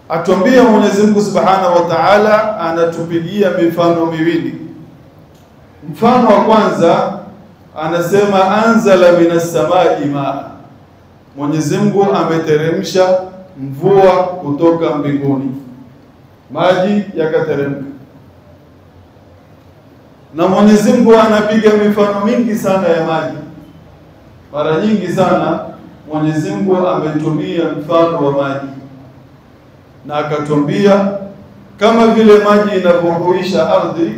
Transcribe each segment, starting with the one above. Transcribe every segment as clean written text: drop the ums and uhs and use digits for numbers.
Atuambia Mwenyezi Mungu Subhanahu wa Ta'ala anatupigia mifano miwili. Mfano wa kwanza anasema anzala minas samai maa. Mwenyezi Mungu ameteremsha mvua kutoka mbinguni. Maji yakateremka. Na Mwenyezi Mungu anapiga mifano mingi sana ya maji. Mara nyingi sana Mwenyezi Mungu ametumia mfano wa maji. Na akatuambia kama vile maji inavyohuisha ardhi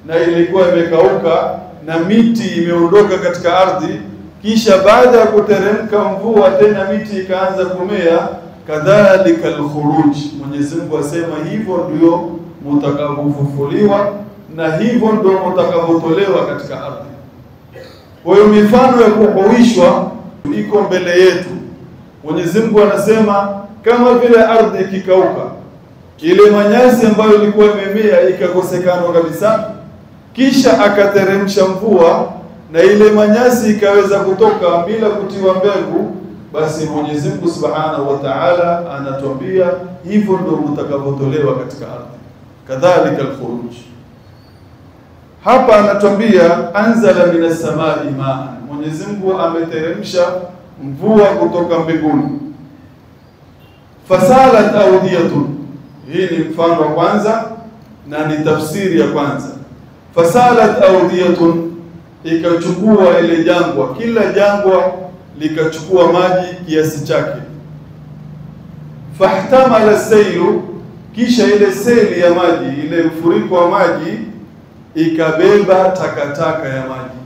na ilikuwa imekauka na miti imeondoka katika ardhi, kisha baada ya kuteremka mvua tena miti ikaanza kumea, kadhalika al-khuruj. Mwenyezi Mungu asema hivyo ndio mtakavyofufuliwa na hivyo ndio mtakavyotolewa katika ardhi. Kwa hiyo mifano ya kuhuishwa iko mbele yetu. Mwenyezi Mungu anasema kama vile ardhi ikikauka, ile manyasi ambayo ilikuwa imemea ikakosekana kabisa, kisha akateremsha mvua na ile manyasi ikaweza kutoka bila kutiwa mbegu, basi Mwenyezi Mungu Subhanahu wa Ta'ala anatuambia hivyo ndio mtakavyotolewa katika ardhi. Kadhalika al-khuruj. Hapa anatuambia anzala minas samai maa. Mwenyezi Mungu ameteremsha mvua kutoka mbinguni. Fasalat awdiyatun. Hii ni mfano wa kwanza na ni tafsiri ya kwanza. Fasalat awdiyatun, ikachukua ile jangwa, kila jangwa likachukua maji kiasi chake. Fahtamala sailu, kisha ile seli ya maji, ile mfuriko wa maji ikabeba takataka ya maji.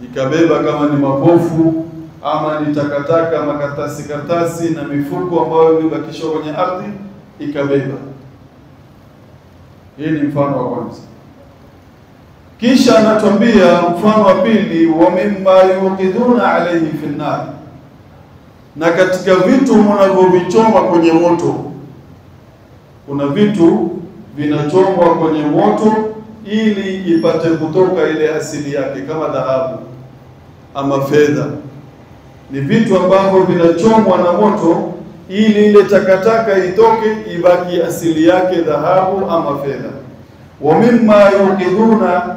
Ikabeba kama ni mapofu ama ni takataka, makaratasi na mifuko ambayo imebakishwa kwenye ardhi, ikabeba. Hii ni mfano wa kwanza. Kisha anatuambia mfano wa pili, wa mimma yuqiduna alayhi fi an-nar. Na katika vitu mnavyovichoma kwenye moto, kuna vitu vinachomwa kwenye moto ili ipate kutoka ile asili yake, kama dhahabu ama fedha. Ni vitu ambavyo vinachomwa na moto ili ile takataka itoke, ibaki asili yake dhahabu ama fedha. Wa mimma yuqiduna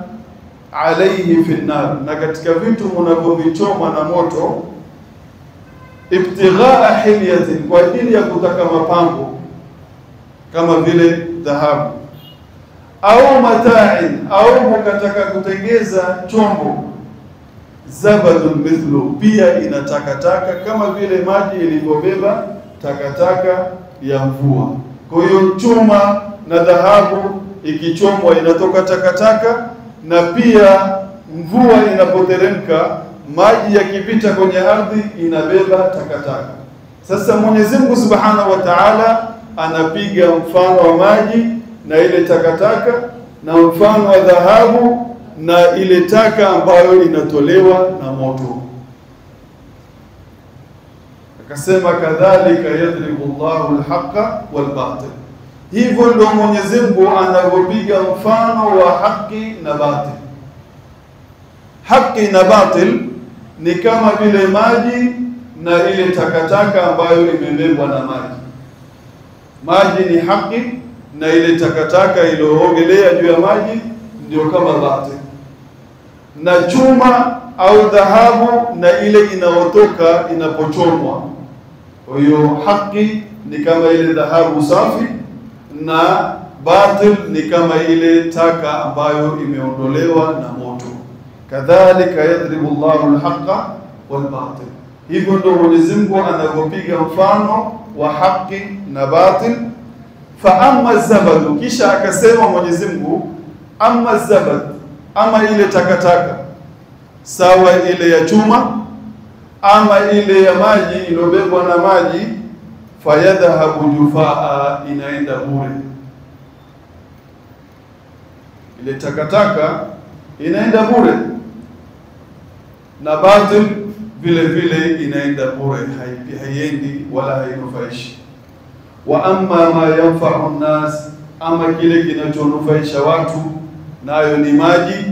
alayhi fi an-nar. Na katika vitu mnavyovichoma na moto, ibtighaa hilyatin, kwa ajili ya kutaka mapambo kama vile dhahabu, au mata'in, au mkataka kutengeza chombo, zabadun mithlu, pia ina takataka kama vile maji ilivyobeba takataka ya mvua. Kwa hiyo chuma na dhahabu ikichomwa inatoka takataka, na pia mvua inapoteremka maji yakipita kwenye ardhi inabeba takataka. Sasa Mwenyezi Mungu Subhanahu wa Ta'ala anapiga mfano wa maji na ile takataka, na mfano wa dhahabu na ile taka ambayo inatolewa na moto. Akasema kadhalika yadribu Allahu al-haqqa wal-batil. Hivyo ndio Mwenyezi Mungu anavyopiga mfano wa haki na batil. Haki na batil ni kama vile maji na ile takataka ambayo imebebwa na maji. Maji ni haki na ile takataka iliyoogelea juu ya maji ndio kama batil. Na chuma au dhahabu na ile inayotoka inapochomwa. Kwa hiyo haki ni kama ile dhahabu safi na batil ni kama ile taka ambayo imeondolewa na moto. Kadhalika yadribu Allahu al-haqqa wal-batil. Hivyo ndio Mwenyezi Mungu anavyopiga mfano wa haki na batil. Fa amma zabadu, kisha akasema Mwenyezi Mungu, amma zabad, ama ile takataka, sawa ile ya chuma ama ile ya maji iliyobebwa na maji, fayadhahabu jufaa, inaenda bure. Ile takataka inaenda bure, na batil vile vile inaenda bure, haiendi wala hainufaishi. Wa amma ma yanfa'u an-nas, ama kile kinachonufaisha watu, nayo ni maji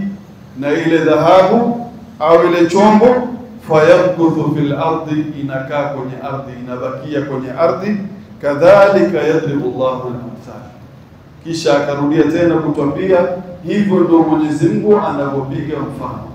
na ile dhahabu au ile chombo, fayamkuthu fil ardi, inakaa kwenye ardhi, inabakia kwenye ardhi, kadhalika yadribu Allahu al-amthal. Kisha akarudia tena kutuambia hivyo ndio Mwenyezi Mungu anapopiga mfano.